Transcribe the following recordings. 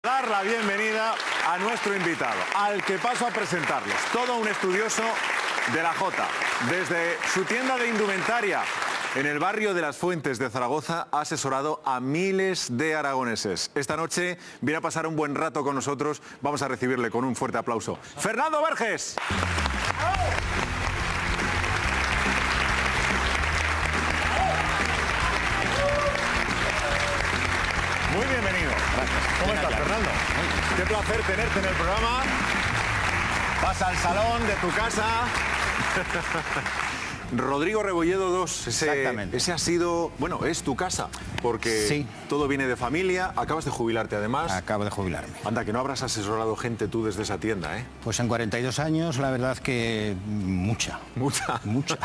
Dar la bienvenida a nuestro invitado, al que paso a presentarles, todo un estudioso de la Jota. Desde su tienda de indumentaria en el barrio de Las Fuentes de Zaragoza ha asesorado a miles de aragoneses. Esta noche viene a pasar un buen rato con nosotros. Vamos a recibirle con un fuerte aplauso. ¡Fernando Verges! Muy bienvenido. Gracias. ¿Cómo estás, Fernando? Qué placer tenerte en el programa. Pasa al salón de tu casa. Rodrigo Rebolledo 2, ese ha sido, bueno, es tu casa, porque sí, todo viene de familia, acabas de jubilarte además. Acabo de jubilarme. Anda, que no habrás asesorado gente tú desde esa tienda, ¿eh? Pues en 42 años, la verdad que mucha. ¿Mucha? Mucha.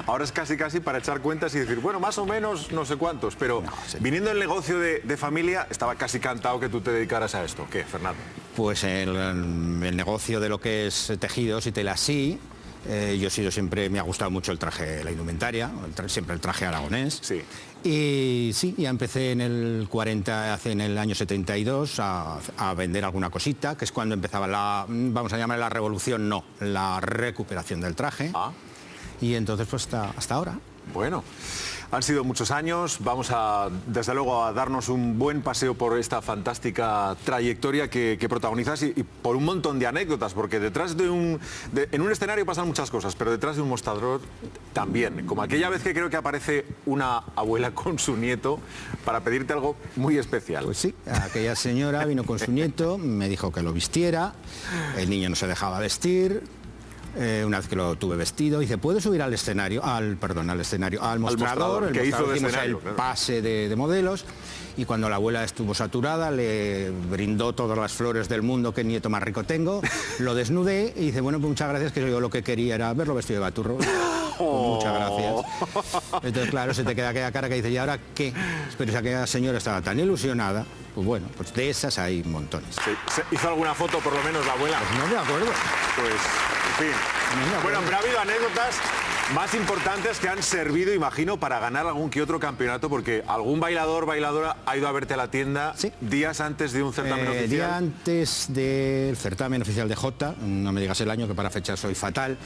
Ahora es casi para echar cuentas y decir, bueno, más o menos no sé cuántos, pero no, sí, viniendo del negocio de familia, estaba casi cantado que tú te dedicaras a esto. ¿Qué, Fernando? Pues el negocio de lo que es tejidos y tela sí. Yo he sido siempre, me ha gustado mucho el traje, la indumentaria, siempre el traje aragonés. Sí. Y sí, ya empecé en el 40, en el año 72 a vender alguna cosita, que es cuando empezaba la, vamos a llamarla la revolución, no, la recuperación del traje. Ah. Y entonces pues hasta ahora. Bueno. Han sido muchos años, vamos a, desde luego, a darnos un buen paseo por esta fantástica trayectoria que protagonizas y por un montón de anécdotas, porque detrás en un escenario pasan muchas cosas, pero detrás de un mostrador también, como aquella vez que creo que aparece una abuela con su nieto para pedirte algo muy especial. Pues sí, aquella señora vino con su nieto, me dijo que lo vistiera, el niño no se dejaba vestir. Una vez que lo tuve vestido, dice, ¿puedo subir al escenario? Al mostrador, que hizo de hicimos escenario, el claro, pase de modelos, y cuando la abuela estuvo saturada, le brindó todas las flores del mundo, qué nieto más rico tengo, lo desnudé, y dice, bueno, pues muchas gracias, que yo lo que quería era verlo vestido de baturro. Pues muchas gracias. Entonces, claro, se te queda aquella cara que dice, ¿y ahora qué? Pero si aquella señora estaba tan ilusionada, pues bueno, pues de esas hay montones. Sí. ¿Hizo alguna foto, por lo menos, la abuela? Pues no me acuerdo. Pues, en fin. Bueno, pero ha habido anécdotas más importantes que han servido, imagino, para ganar algún que otro campeonato, porque algún bailadora ha ido a verte a la tienda, ¿sí?, días antes de un certamen oficial. Día antes del certamen oficial de Jota, no me digas el año, que para fecha soy fatal,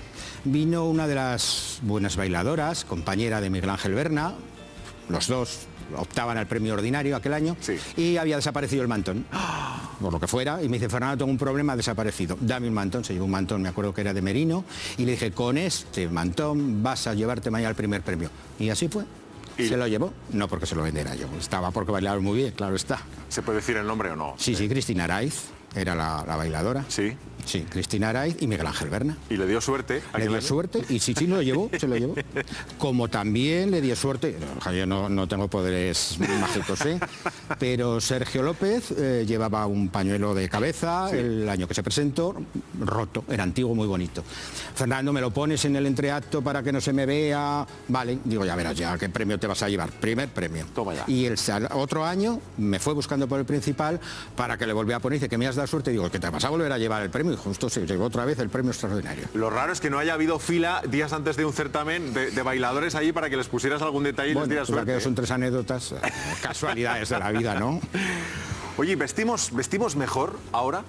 vino una de las buenas bailadoras, compañera de Miguel Ángel Berna, los dos optaban al premio ordinario aquel año, sí, y había desaparecido el mantón, por lo que fuera, y me dice, Fernando, tengo un problema, ha desaparecido, dame un mantón. Se llevó un mantón, me acuerdo que era de merino, y le dije, con este mantón vas a llevarte mañana el primer premio. Y así fue. ¿Y se lo llevó? No porque se lo vendiera yo, estaba porque bailaba muy bien, claro está. ¿Se puede decir el nombre o no? Sí, sí, Cristina Araiz era la bailadora. Sí. Sí, Cristina Araiz y Miguel Ángel Berna. ¿Y le dio suerte? Le dio suerte y sí, lo llevó, se lo llevó. Como también le dio suerte, yo no tengo poderes mágicos, pero Sergio López llevaba un pañuelo de cabeza, sí, el año que se presentó, roto, era antiguo, muy bonito. Fernando, ¿me lo pones en el entreacto para que no se me vea? Vale, digo, ya verás, ya, ¿qué premio te vas a llevar? Primer premio. Toma ya. Y el otro año me fue buscando por el principal para que le volviera a poner, dice que me has dado suerte, digo, que te vas a volver a llevar el premio. Y justo se llegó otra vez el premio extraordinario. Lo raro es que no haya habido fila días antes de un certamen de bailadores allí para que les pusieras algún detalle y les dieras suerte. Aquellos son 3 anécdotas, casualidades de la vida, ¿no? Oye, ¿vestimos mejor ahora?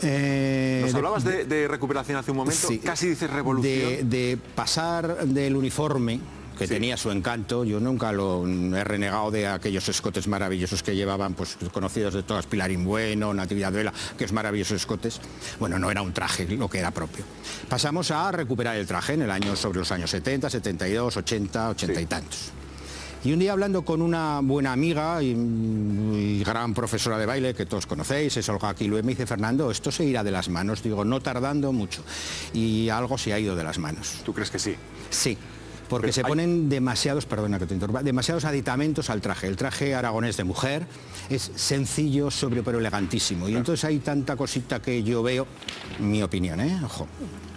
Nos hablabas de recuperación hace un momento, sí, casi dices revolución. De pasar del uniforme, que sí, tenía su encanto, yo nunca lo he renegado de aquellos escotes maravillosos que llevaban, pues conocidos de todas, Pilarín Bueno, Natividad Duela, aquellos maravillosos escotes. Bueno, no era un traje lo que era propio. Pasamos a recuperar el traje en el año, sobre los años 70, 72, 80, 80 sí, y tantos. Y un día hablando con una buena amiga y gran profesora de baile que todos conocéis, es Olga Quilue, me dice, Fernando, esto se irá de las manos. Digo, no tardando mucho. Y algo se ha ido de las manos. ¿Tú crees que sí? Sí. Porque se ponen demasiados, perdona que te interrumpa, demasiados aditamentos al traje. El traje aragonés de mujer es sencillo, sobrio, pero elegantísimo. Y entonces hay tanta cosita que yo veo, mi opinión, ojo.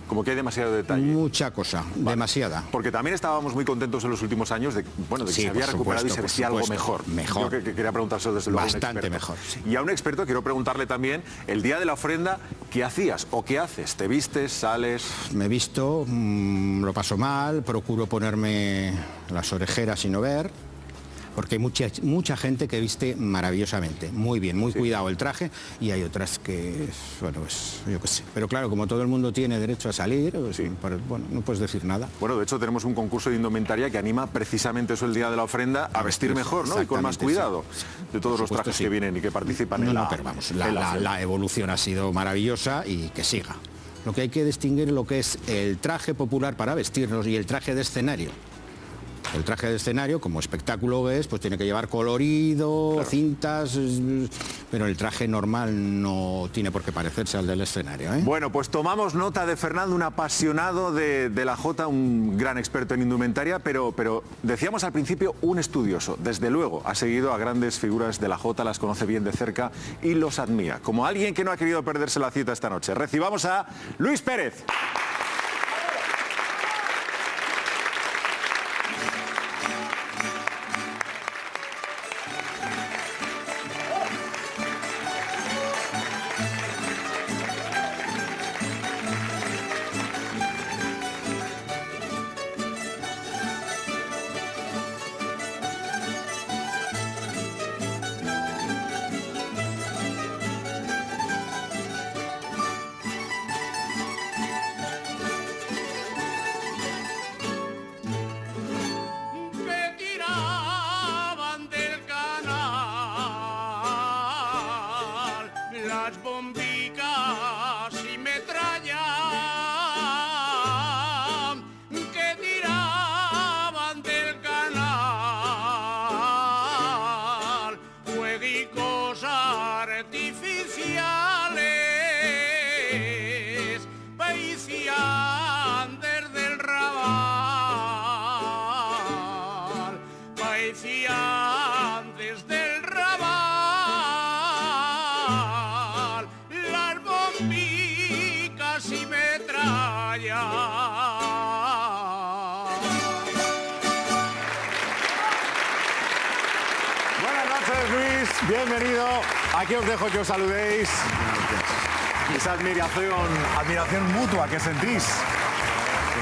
Como que hay demasiado detalle. Mucha cosa, vale, demasiada. Porque también estábamos muy contentos en los últimos años de, bueno, de que sí, se había recuperado y se vestía algo mejor. Mejor. Yo que quería preguntárselo desde luego. Bastante mejor. Sí. Y a un experto quiero preguntarle también, el día de la ofrenda, ¿qué hacías o qué haces? ¿Te vistes, sales? Me visto, lo paso mal, procuro ponerme las orejeras y no ver. porque hay mucha gente que viste maravillosamente, muy bien, muy cuidado el traje, y hay otras que, bueno, pues yo qué sé. Pero claro, como todo el mundo tiene derecho a salir, pues, bueno, no puedes decir nada. Bueno, de hecho tenemos un concurso de indumentaria que anima precisamente eso el día de la ofrenda a vestir mejor, ¿no? Y con más cuidado de todos los trajes que vienen y que participan en la... pero vamos, la evolución ha sido maravillosa y que siga. Lo que hay que distinguir es lo que es el traje popular para vestirnos y el traje de escenario. El traje de escenario, como espectáculo que es, pues tiene que llevar colorido, cintas, pero el traje normal no tiene por qué parecerse al del escenario, ¿eh? Bueno, pues tomamos nota de Fernando, un apasionado de la Jota, un gran experto en indumentaria, pero decíamos al principio un estudioso. Desde luego ha seguido a grandes figuras de la Jota, las conoce bien de cerca y los admira. Como alguien que no ha querido perderse la cita esta noche. Recibamos a Luis Pérez. Bienvenido, aquí os dejo que os saludéis. Esa admiración mutua que sentís.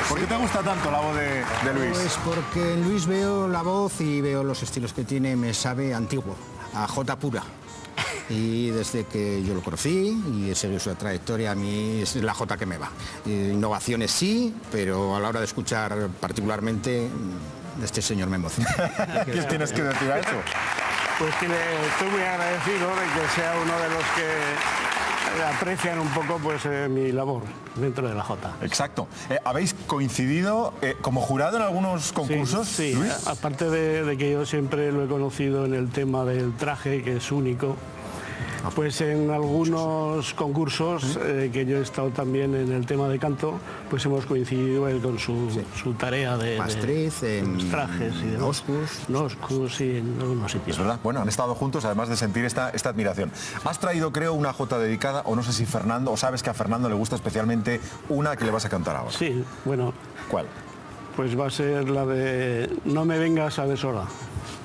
¿Por qué te gusta tanto la voz de Luis? Pues porque en Luis veo la voz y veo los estilos que tiene, me sabe antiguo, a Jota pura. Y desde que yo lo conocí y he seguido su trayectoria, a mí es la Jota que me va. Innovaciones sí, pero a la hora de escuchar particularmente, este señor me emociona. ¿Qué tienes que decir a eso? Pues que estoy muy agradecido de que sea uno de los que aprecian un poco pues mi labor dentro de la Jota. Exacto. ¿Habéis coincidido como jurado en algunos concursos? Sí, sí. Aparte de que yo siempre lo he conocido en el tema del traje, que es único, pues en algunos concursos que yo he estado también en el tema de canto, pues hemos coincidido él con su tarea de Maastricht, los trajes y de Noscus y en algunos sitios. Es verdad, bueno, han estado juntos además de sentir esta admiración. Has traído, creo, una Jota dedicada, o no sé si Fernando, o sabes que a Fernando le gusta especialmente una que le vas a cantar ahora. Sí, bueno. ¿Cuál? Pues va a ser la de No me vengas a deshora.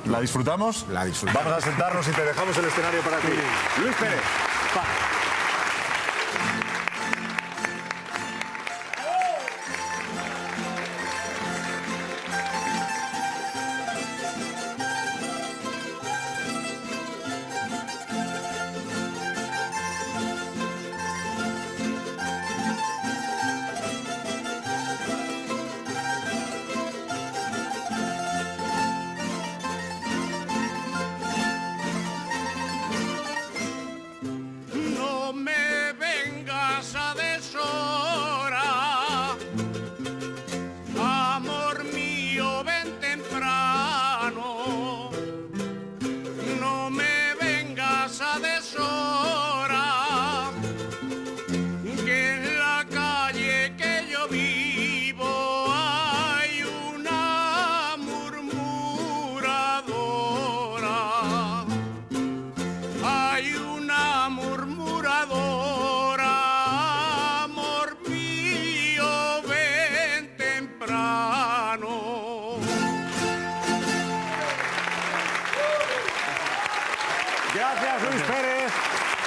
¿La disfrutamos? La disfrutamos. Vamos a sentarnos y te dejamos el escenario para ti. Sí. Luis Pérez.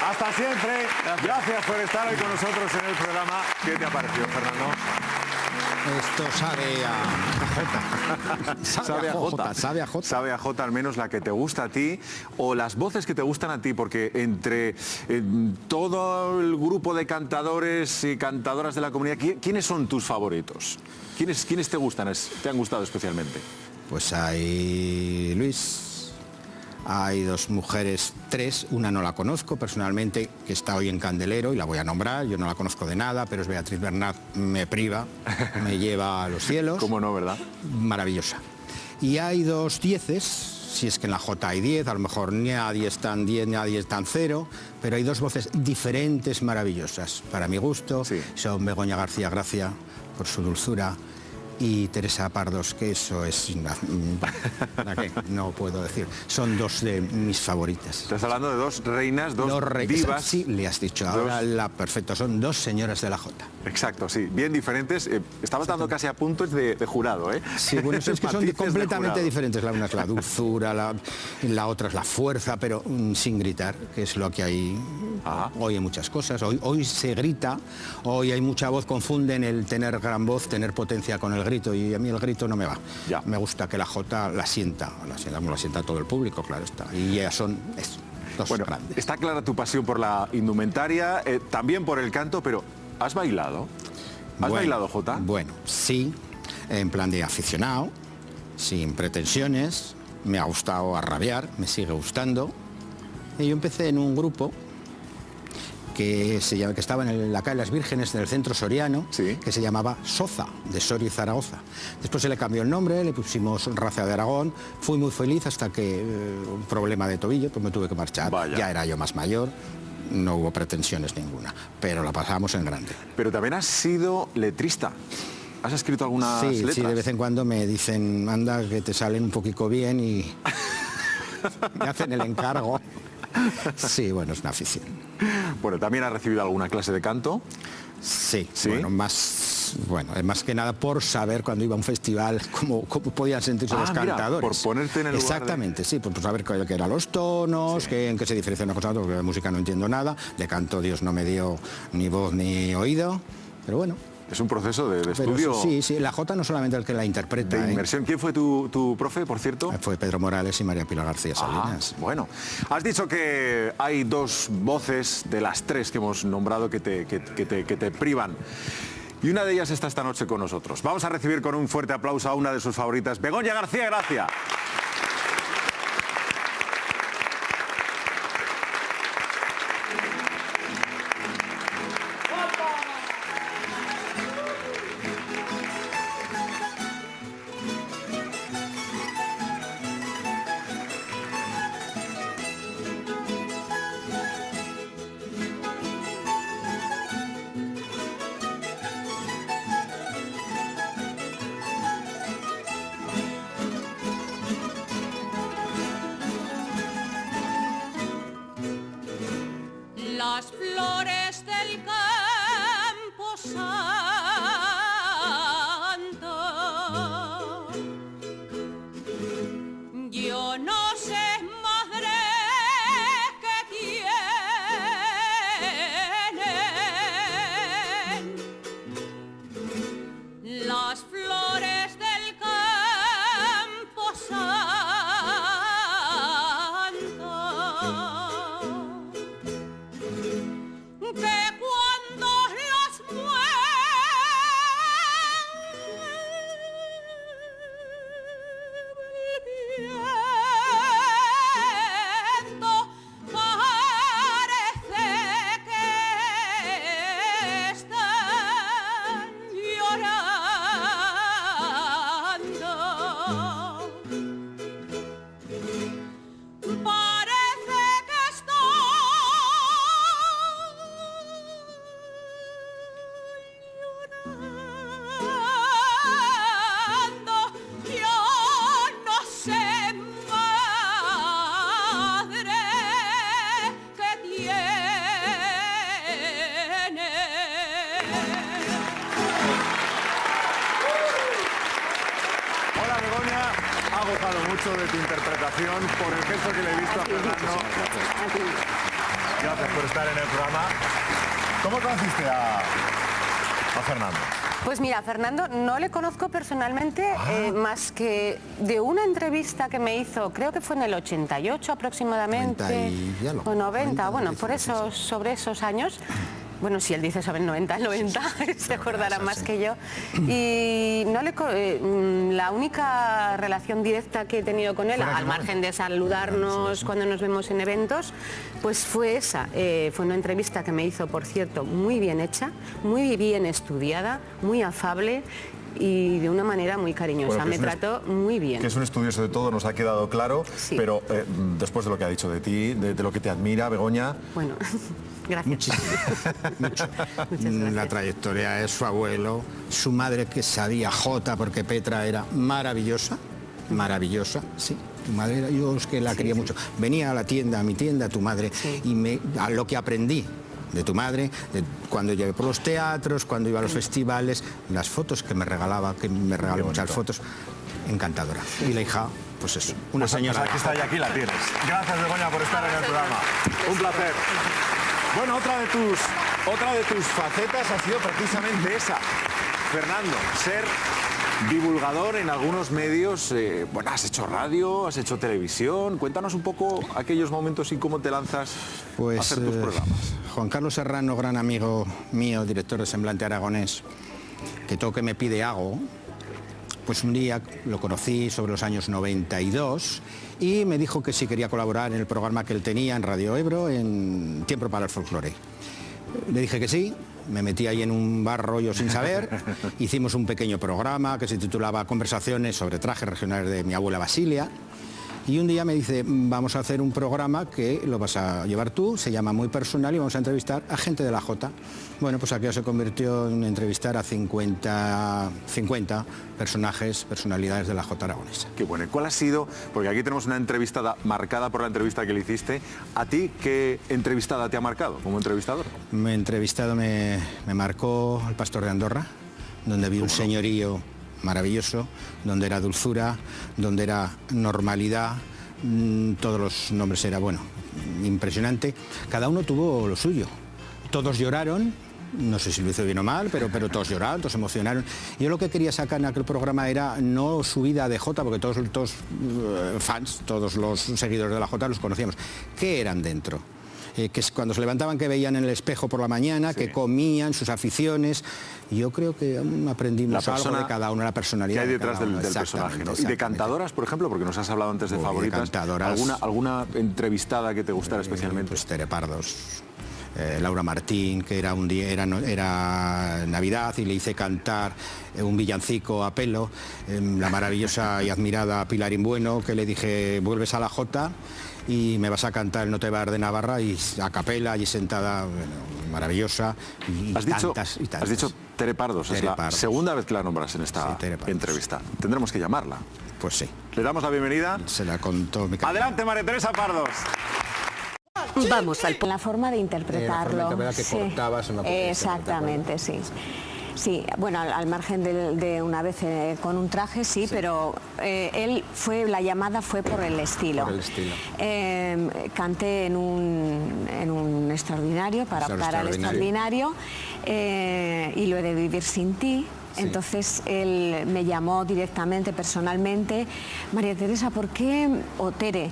Hasta siempre. Gracias por estar hoy con nosotros en el programa. ¿Qué te ha parecido, Fernando? Esto sabe a Jota. Sabe a Jota. Sabe a Jota. Sabe a Jota, al menos la que te gusta a ti, o las voces que te gustan a ti, porque entre todo el grupo de cantadores y cantadoras de la comunidad, ¿quiénes son tus favoritos? ¿Quiénes te gustan, te han gustado especialmente? Pues hay Luis, hay dos mujeres, tres, una no la conozco personalmente, que está hoy en Candelero y la voy a nombrar, yo no la conozco de nada, pero es Beatriz Bernat, me priva, me lleva a los cielos. ¿Cómo no, verdad? Maravillosa. Y hay dos dieces, si es que en la Jota hay 10, a lo mejor nadie es tan 10, nadie es tan 0, pero hay dos voces diferentes, maravillosas, para mi gusto, sí. Son Begoña García Gracia, por su dulzura, y Teresa Pardos, que eso es ¿para qué? No puedo decir. Son dos de mis favoritas. Estás hablando de dos reinas, dos divas. Sí, le has dicho. Ahora perfecto. Son dos señoras de la Jota. Exacto, sí. Bien diferentes. Estabas dando casi apuntes de jurado, ¿eh? Sí, bueno, es que son completamente diferentes. La una es la dulzura, la otra es la fuerza, pero sin gritar, que es lo que hay. Ajá. Hoy hay muchas cosas. Hoy se grita, hoy hay mucha voz. Confunden el tener gran voz, tener potencia con el grito, y a mí el grito no me va. Ya. Me gusta que la Jota la sienta todo el público, claro está. Y ellas son dos grandes. Está clara tu pasión por la indumentaria, también por el canto, pero ¿has bailado? ¿Has bailado, Jota? Bueno, sí, en plan de aficionado, sin pretensiones, me ha gustado a rabiar, me sigue gustando. Y yo empecé en un grupo que estaba en la calle Las Vírgenes, en el centro soriano, sí, que se llamaba Soza, de Soria y Zaragoza. Después se le cambió el nombre, le pusimos Raza de Aragón, fui muy feliz hasta que un problema de tobillo, pues me tuve que marchar. Vaya. Ya era yo más mayor, no hubo pretensiones ninguna, pero la pasamos en grande. Pero también has sido letrista. ¿Has escrito algunas letras? Sí, de vez en cuando me dicen, anda, que te salen un poquito bien y me hacen el encargo. Sí, bueno, es una afición. Bueno, ¿también has recibido alguna clase de canto? Sí, ¿Sí? más que nada por saber cuando iba a un festival cómo podían sentirse los cantadores. Por ponerte en el Exactamente, sí, por saber qué eran los tonos, sí, en qué se diferencia una cosa de otra, porque de música no entiendo nada, de canto Dios no me dio ni voz ni oído, pero bueno. Es un proceso de estudio. Sí, la Jota no solamente el que la interpreta. De inmersión. ¿Quién fue tu profe, por cierto? Fue Pedro Morales y María Pilar García Salinas. Bueno, has dicho que hay dos voces de las tres que hemos nombrado que te privan. Y una de ellas está esta noche con nosotros. Vamos a recibir con un fuerte aplauso a una de sus favoritas, Begoña García Gracia. Las flores del campo santo, yo no sé, madre, qué tienen las flores del campo santo. De tu interpretación, por el gesto que le he visto a Fernando. Gracias por estar en el programa. ¿Cómo conociste a Fernando? Pues mira, Fernando no le conozco personalmente, más que de una entrevista que me hizo, creo que fue en el 88 aproximadamente, 90 y ya lo- o 90, bueno, 90, por esos, sobre esos años. Bueno, si él dice sobre el 90, se acordará más que yo. Y no la única relación directa que he tenido con él, al margen de saludarnos cuando nos vemos en eventos, pues fue esa. Fue una entrevista que me hizo, por cierto, muy bien hecha, muy bien estudiada, muy afable y de una manera muy cariñosa. Bueno, Me trató muy bien. Que es un estudioso de todo, nos ha quedado claro, Sí. pero después de lo que ha dicho de ti, de lo que te admira, Begoña, Bueno, gracias. Mucho. Muchas gracias. La trayectoria es su abuelo, su madre que sabía Jota, porque Petra era maravillosa, sí. Tu madre era, yo es que la quería mucho. Venía a la tienda, a mi tienda, tu madre, y a lo que aprendí de tu madre, cuando llegué por los teatros, cuando iba a los festivales, las fotos que me regalaba, que me regaló muchas fotos, encantadora. Y la hija, pues eso, una señora. Aquí está y aquí la tienes. Gracias, Begoña, por estar en el programa. Un placer. Bueno, otra de tus facetas ha sido precisamente esa, Fernando, ser divulgador en algunos medios. Bueno, has hecho radio, has hecho televisión. Cuéntanos un poco aquellos momentos y cómo te lanzas a hacer tus programas. Juan Carlos Serrano, gran amigo mío, director de Semblante Aragonés, que todo que me pide hago. Pues un día lo conocí sobre los años 92 y me dijo que si quería colaborar en el programa que él tenía en Radio Ebro, en Tiempo para el Folclore. Le dije que sí, me metí ahí en un bar rollo sin saber, hicimos un pequeño programa que se titulaba Conversaciones sobre trajes regionales de mi abuela Basilia. Y un día me dice, vamos a hacer un programa que lo vas a llevar tú, se llama Muy Personal y vamos a entrevistar a gente de la Jota. Bueno, pues aquello se convirtió en entrevistar a 50 personalidades de la Jota aragonesa. Qué bueno. ¿Y cuál ha sido? Porque aquí tenemos una entrevistada marcada por la entrevista que le hiciste. ¿A ti qué entrevistada te ha marcado como entrevistador? Me entrevistado me marcó el Pastor de Andorra, donde vi un señorío maravilloso, donde era dulzura, donde era normalidad, todos los nombres era, bueno, impresionante. Cada uno tuvo lo suyo. Todos lloraron, no sé si lo hizo bien o mal, pero todos lloraron, todos se emocionaron. Yo lo que quería sacar en aquel programa era no su vida de Jota, porque todos fans, todos los seguidores de la Jota los conocíamos. ¿Qué eran dentro? Que cuando se levantaban, que veían en el espejo por la mañana, que comían, sus aficiones. Yo creo que aprendimos algo de cada uno, la personalidad que hay detrás de cada uno. del personaje, ¿no? Y de cantadoras, por ejemplo, porque nos has hablado antes de favoritas. Cantadoras, ¿Alguna entrevistada que te gustara especialmente? Pues Tere Pardos, Laura Martín, que era un día, era Navidad y le hice cantar un villancico a pelo, la maravillosa y admirada Pilarín Bueno, que le dije, vuelves a la Jota y me vas a cantar el No te va a dar de Navarra, y a capela, allí sentada, bueno, maravillosa, y has dicho Tere Pardos, es la segunda vez que la nombras en esta entrevista. Tendremos que llamarla. Pues sí. Le damos la bienvenida. Se la contó mi Adelante, María Teresa Pardos. Vamos al La forma de interpretarlo. Exactamente, sí. Sí, bueno, al margen de una vez con un traje, sí, pero la llamada fue por el estilo. Por el estilo. Canté en un extraordinario, para optar al extraordinario, y lo he de Vivir sin ti. Sí. Entonces él me llamó directamente, personalmente, María Teresa, ¿por qué, o Tere,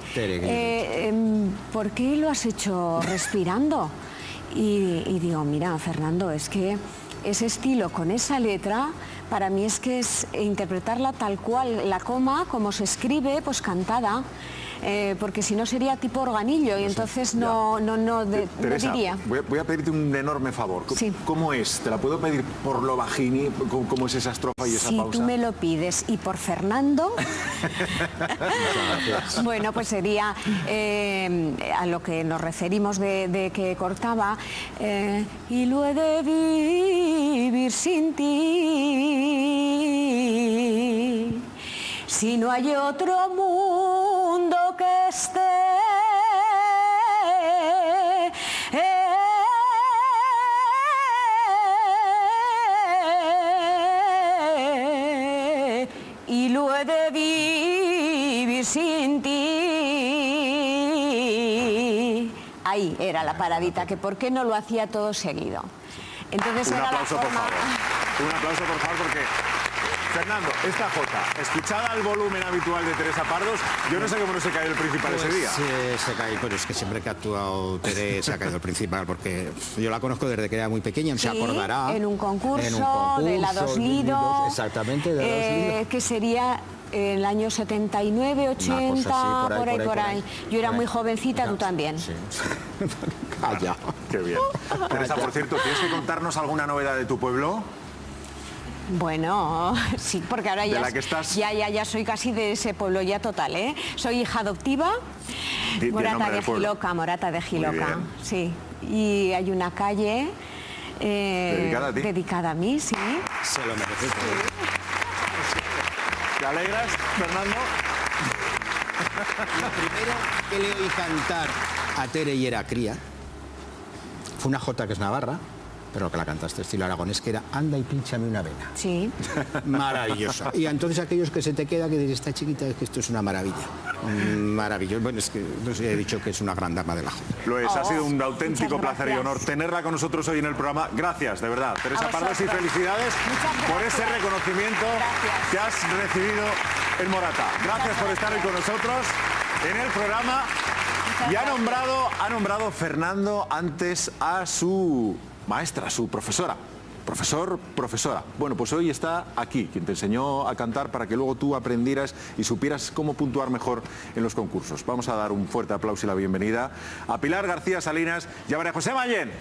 ¿por qué lo has hecho respirando? Y digo, mira, Fernando, es que ese estilo con esa letra, para mí es que es interpretarla tal cual, la coma, como se escribe, pues cantada. Porque si no sería tipo organillo y entonces no Teresa, diría. Voy a pedirte un enorme favor. Sí. ¿Cómo es? ¿Te la puedo pedir por lo bajini? ¿Cómo es esa estrofa y esa pausa? Si tú me lo pides y por Fernando, bueno, pues sería a lo que nos referimos de que cortaba, y lo he de vivir sin ti. Si no hay otro mundo que esté y lo he de vivir sin ti, ahí ahí era la paradita, que por qué no lo hacía todo seguido. Entonces Un era aplauso, la por forma... favor. Un aplauso, por favor, porque... Fernando, esta jota, escuchada al volumen habitual de Teresa Pardos, yo no sé cómo no se cayó el principal ese día. Se cae, pero es que siempre que ha actuado Teresa se ha caído el principal, porque yo la conozco desde que era muy pequeña, se acordará. En un concurso de la Dos Lidos. Exactamente, de la Dos Lidos. Que sería el año 79, 80, por ahí. Yo era muy jovencita, tú también. Sí. Calla. Qué bien. Teresa, por cierto, ¿tienes que contarnos alguna novedad de tu pueblo? Bueno, sí, porque ahora ¿De la que estás? ya soy casi de ese pueblo ya total, ¿eh? Soy hija adoptiva, Morata de Giloca, sí. Y hay una calle dedicada a mí, sí. Se lo merece. ¿Te alegras, Fernando? Lo primero que le oí cantar a Tere y era cría fue una jota que es navarra, pero que la cantaste estilo aragonés, que era anda y pínchame una vena. Sí. Maravillosa. Y entonces aquellos que se te queda que dices, esta chiquita, es que esto es una maravilla. Maravilloso. Bueno, es que no sé, he dicho que es una gran dama de la jota. Lo es, ha sido un auténtico placer y gracias. honor tenerla con nosotros hoy en el programa. Gracias, de verdad. Teresa Pardos, y felicidades por ese reconocimiento que has recibido en Morata. Gracias por estar hoy con nosotros en el programa. Y ha nombrado Fernando antes a su maestra, su profesora. Profesora. Bueno, pues hoy está aquí, quien te enseñó a cantar para que luego tú aprendieras y supieras cómo puntuar mejor en los concursos. Vamos a dar un fuerte aplauso y la bienvenida a Pilar García Salinas y a María José Mallén.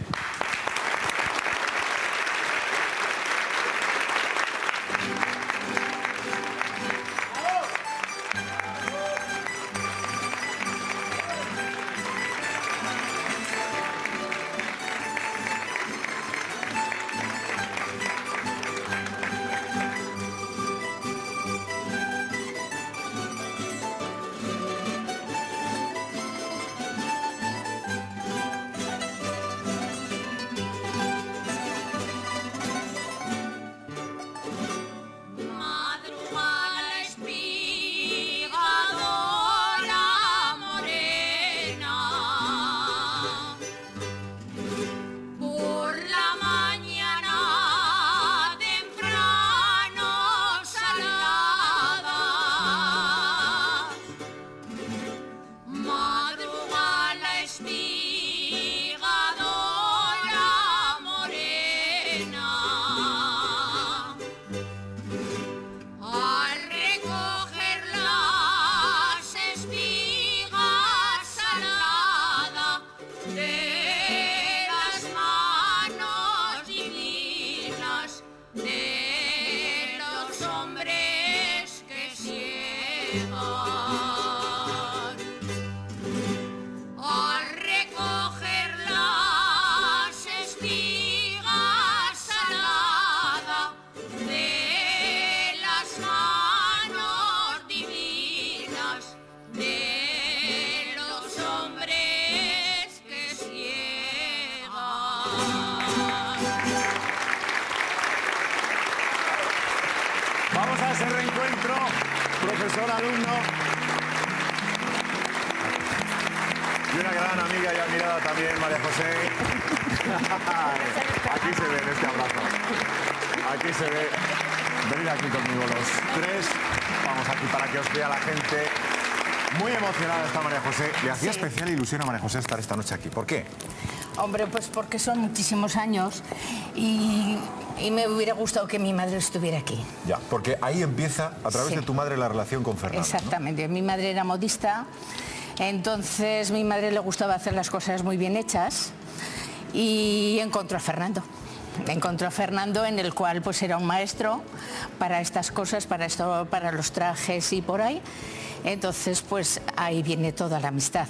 Ese reencuentro, profesor-alumno, y una gran amiga y admirada también, María José. Aquí se ve en este abrazo. Aquí se ve. Venid aquí conmigo los tres. Vamos aquí para que os vea la gente. Muy emocionada está María José. Le hacía especial ilusión a María José estar esta noche aquí. ¿Por qué? Hombre, pues porque son muchísimos años y me hubiera gustado que mi madre estuviera aquí. Ya, porque ahí empieza, a través de tu madre, la relación con Fernando. Exactamente. ¿No? Mi madre era modista, entonces mi madre le gustaba hacer las cosas muy bien hechas y encontró a Fernando. Encontró a Fernando, en el cual pues era un maestro para estas cosas, para los trajes y por ahí. Entonces, pues ahí viene toda la amistad.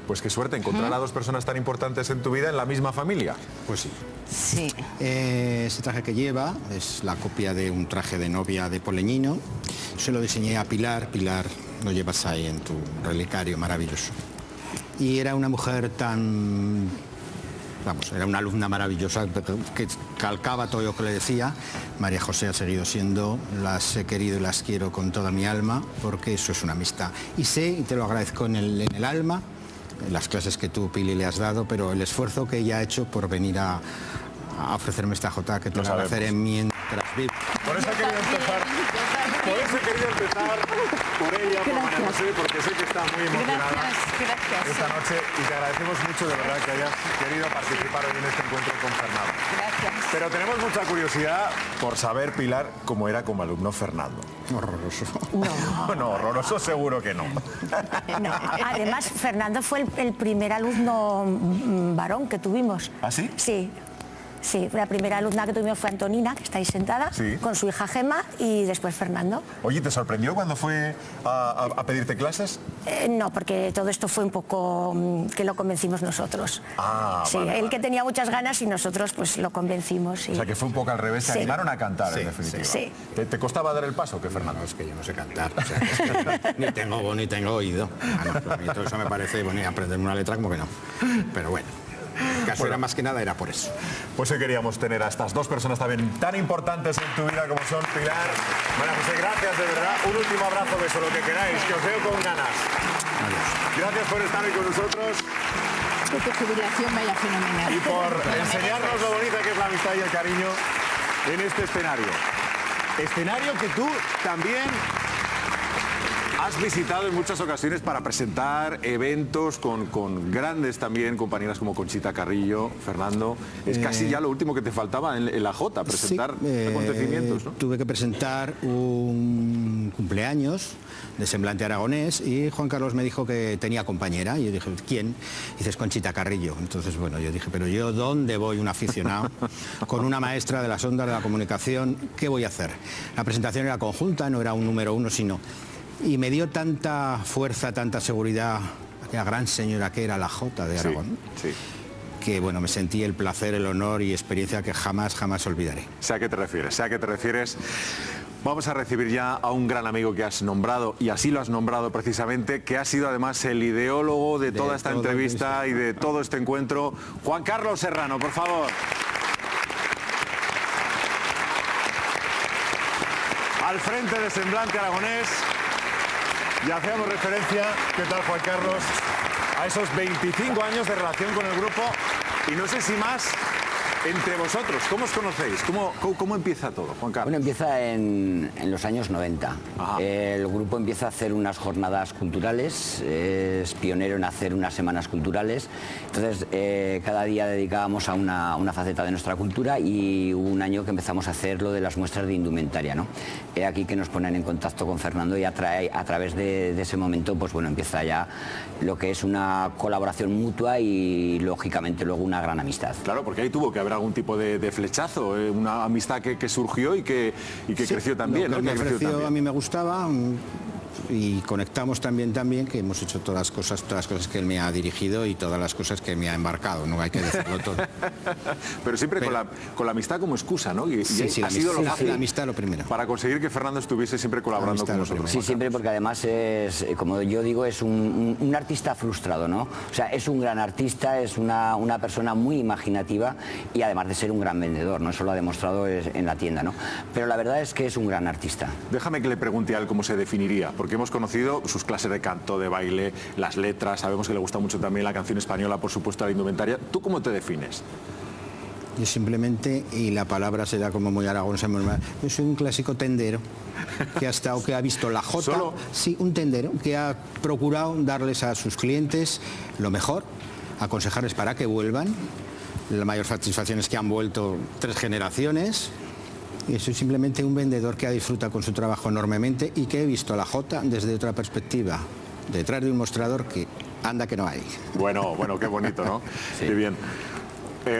Pues qué suerte encontrar a dos personas tan importantes en tu vida en la misma familia. Pues sí. Sí. Ese traje que lleva es la copia de un traje de novia de Poleñino. Se lo diseñé a Pilar. Pilar, lo llevas ahí en tu relicario maravilloso. Y era una mujer tan... Vamos, era una alumna maravillosa que calcaba todo lo que le decía. María José ha seguido siendo, las he querido y las quiero con toda mi alma, porque eso es una amistad. Y sé, y te lo agradezco en el alma, las clases que tú, Pili, le has dado, pero el esfuerzo que ella ha hecho por venir a ofrecerme esta jota que tengo que hacer en mientras vivo. Por eso he querido empezar. Por eso he querido empezar por ella, por María José, porque sé que está muy emocionada esta noche y te agradecemos mucho de verdad que hayas querido participar hoy en este encuentro con Fernando. Gracias. Pero tenemos mucha curiosidad por saber, Pilar, cómo era como alumno Fernando. Horroroso. No, horroroso seguro que no. No, además, Fernando fue el primer alumno varón que tuvimos. ¿Ah, sí? Sí, la primera alumna que tuvimos fue Antonina, que está ahí sentada, Sí. con su hija Gemma, y después Fernando. Oye, ¿te sorprendió cuando fue a pedirte clases? No, porque todo esto fue un poco que lo convencimos nosotros. Sí, vale, él que tenía muchas ganas y nosotros pues lo convencimos. O sea, que fue un poco al revés, te Sí. animaron a cantar, Sí, en definitiva. sí. ¿Te costaba dar el paso, que Fernando? No, es que yo no sé cantar. O sea, es que ni tengo voz ni tengo oído. A mí todo eso me parece, bueno, y aprender una letra como que no. Pero bueno. El caso era más que nada, era por eso. Pues hoy queríamos tener a estas dos personas también tan importantes en tu vida como son Pilar. María José, gracias de verdad. Un último abrazo, beso, lo que queráis, que os veo con ganas. Adiós. Gracias por estar hoy con nosotros Que tu jubilación vaya fenomenal. y por enseñarnos lo bonita que es la amistad y el cariño en este escenario. Escenario que tú también has visitado en muchas ocasiones para presentar eventos con grandes también compañeras como Conchita Carrillo, Fernando. Es casi ya lo último que te faltaba en la Jota, presentar acontecimientos, ¿no? Tuve que presentar un cumpleaños de Semblante Aragonés y Juan Carlos me dijo que tenía compañera y yo dije, ¿quién? Y dices, Conchita Carrillo. Entonces, bueno, yo dije, pero yo ¿dónde voy un aficionado con una maestra de las ondas de la comunicación? ¿Qué voy a hacer? La presentación era conjunta, no era un número uno, sino... Y me dio tanta fuerza, tanta seguridad, aquella gran señora que era la Jota de Aragón, Sí. que bueno, me sentí el placer, el honor y experiencia que jamás olvidaré. Sé a qué te refieres. Vamos a recibir ya a un gran amigo que has nombrado, y así lo has nombrado precisamente, que ha sido además el ideólogo de toda esta entrevista y de todo este encuentro. Juan Carlos Serrano, por favor. Al frente de Semblante Aragonés. Y hacíamos referencia, ¿qué tal, Juan Carlos?, a esos 25 años de relación con el grupo, y no sé si más entre vosotros. ¿Cómo os conocéis? ¿Cómo empieza todo, Juan Carlos? Bueno, empieza en los años 90. Ajá. El grupo empieza a hacer unas jornadas culturales, es pionero en hacer unas semanas culturales. Entonces, cada día dedicábamos a una faceta de nuestra cultura, y hubo un año que empezamos a hacer lo de las muestras de indumentaria, ¿no? He aquí que nos ponen en contacto con Fernando, y a través de ese momento, pues bueno, empieza ya lo que es una colaboración mutua y, lógicamente, luego una gran amistad. Claro, porque ahí tuvo que haber algún tipo de flechazo, una amistad que surgió y que creció también, Lo ¿no? que me Que creció ofreció también. a mí me gustaba, y conectamos también que hemos hecho todas las cosas que él me ha dirigido y todas las cosas que me ha embarcado, no hay que decirlo todo. Pero siempre con la amistad como excusa, ¿no? Y Sí, ha sido lo fácil la amistad lo primero. para conseguir que Fernando estuviese siempre colaborando amistad con lo nosotros. Sí, siempre, porque además es, como yo digo, es un artista frustrado, ¿no? O sea, es un gran artista, es una persona muy imaginativa, y además de ser un gran vendedor, ¿no? Eso lo ha demostrado en la tienda, ¿no? Pero la verdad es que es un gran artista. Déjame que le pregunte a él cómo se definiría, porque hemos conocido sus clases de canto, de baile, las letras, sabemos que le gusta mucho también la canción española, por supuesto, la indumentaria. ¿Tú cómo te defines? Yo simplemente, y la palabra será como muy aragonesa, yo soy un clásico tendero que ha visto la Jota. ¿Solo? Sí, un tendero que ha procurado darles a sus clientes lo mejor, aconsejarles para que vuelvan. La mayor satisfacción es que han vuelto 3 generaciones. Y soy simplemente un vendedor que ha disfrutado con su trabajo enormemente y que he visto la Jota desde otra perspectiva, detrás de un mostrador que anda que no hay. Bueno, qué bonito, ¿no? Sí. Qué bien.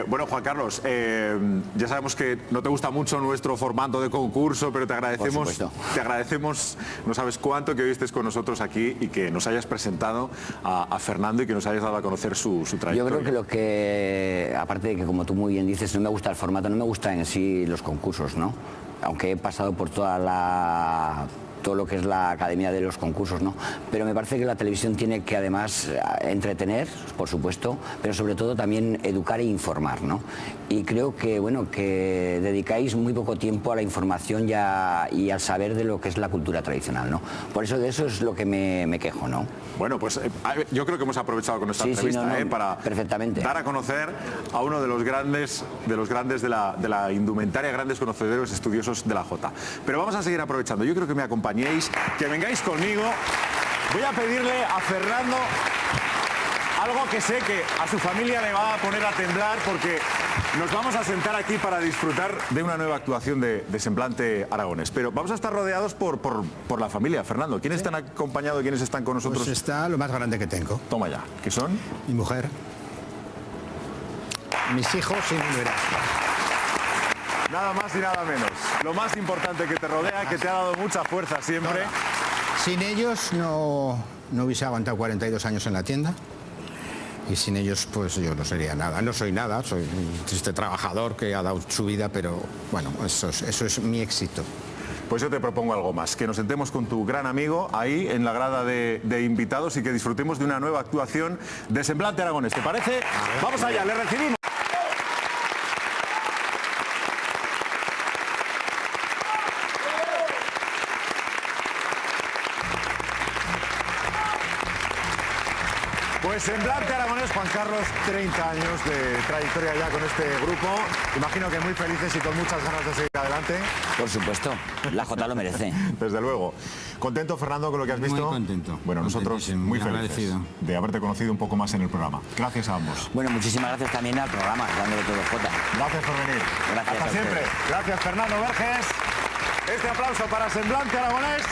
Bueno, Juan Carlos, ya sabemos que no te gusta mucho nuestro formato de concurso, pero te agradecemos, no sabes cuánto, que hoy estés con nosotros aquí y que nos hayas presentado a Fernando y que nos hayas dado a conocer su trayectoria. Yo creo que lo que, aparte de que, como tú muy bien dices, no me gusta el formato, no me gusta en sí los concursos, ¿no? Aunque he pasado por toda todo lo que es la academia de los concursos, ¿no? Pero me parece que la televisión tiene que además entretener, por supuesto, pero sobre todo también educar e informar, ¿no? Y creo que, bueno, que dedicáis muy poco tiempo a la información y al saber de lo que es la cultura tradicional, ¿no? Por eso de eso es lo que me quejo, ¿no? Bueno, pues yo creo que hemos aprovechado con esta entrevista para perfectamente dar a conocer a uno de los grandes de la indumentaria, grandes conocedores, estudiosos de la Jota. Pero vamos a seguir aprovechando. Yo creo que me acompañéis, que vengáis conmigo. Voy a pedirle a Fernando algo que sé que a su familia le va a poner a temblar, porque nos vamos a sentar aquí para disfrutar de una nueva actuación de Semblante Aragonés. Pero vamos a estar rodeados por la familia. Fernando, ¿quiénes están acompañados y quiénes están con nosotros? Pues está lo más grande que tengo. Toma ya. ¿Qué son? Mi mujer, mis hijos y mi nuera. Nada más y nada menos. Lo más importante que te rodea, que te ha dado mucha fuerza siempre. Sin ellos no hubiese aguantado 42 años en la tienda. Y sin ellos, pues yo no sería nada. No soy nada, soy un triste trabajador que ha dado su vida, pero bueno, eso es mi éxito. Pues yo te propongo algo más, que nos sentemos con tu gran amigo ahí en la grada de invitados y que disfrutemos de una nueva actuación de Semblante Aragonés. ¿Te parece? Vamos allá, le recibimos. Pues Semblante Aragonés, Juan Carlos, 30 años de trayectoria ya con este grupo. Imagino que muy felices y con muchas ganas de seguir adelante. Por supuesto, la Jota lo merece. Desde luego. ¿Contento, Fernando, con lo que has visto? Muy contento. Bueno, nosotros muy felices agradecido de haberte conocido un poco más en el programa. Gracias a ambos. Bueno, muchísimas gracias también al programa, dándole todo Jota. Gracias por venir. Gracias Hasta a siempre. ustedes. Gracias, Fernando Verges. Este aplauso para Semblante Aragonés.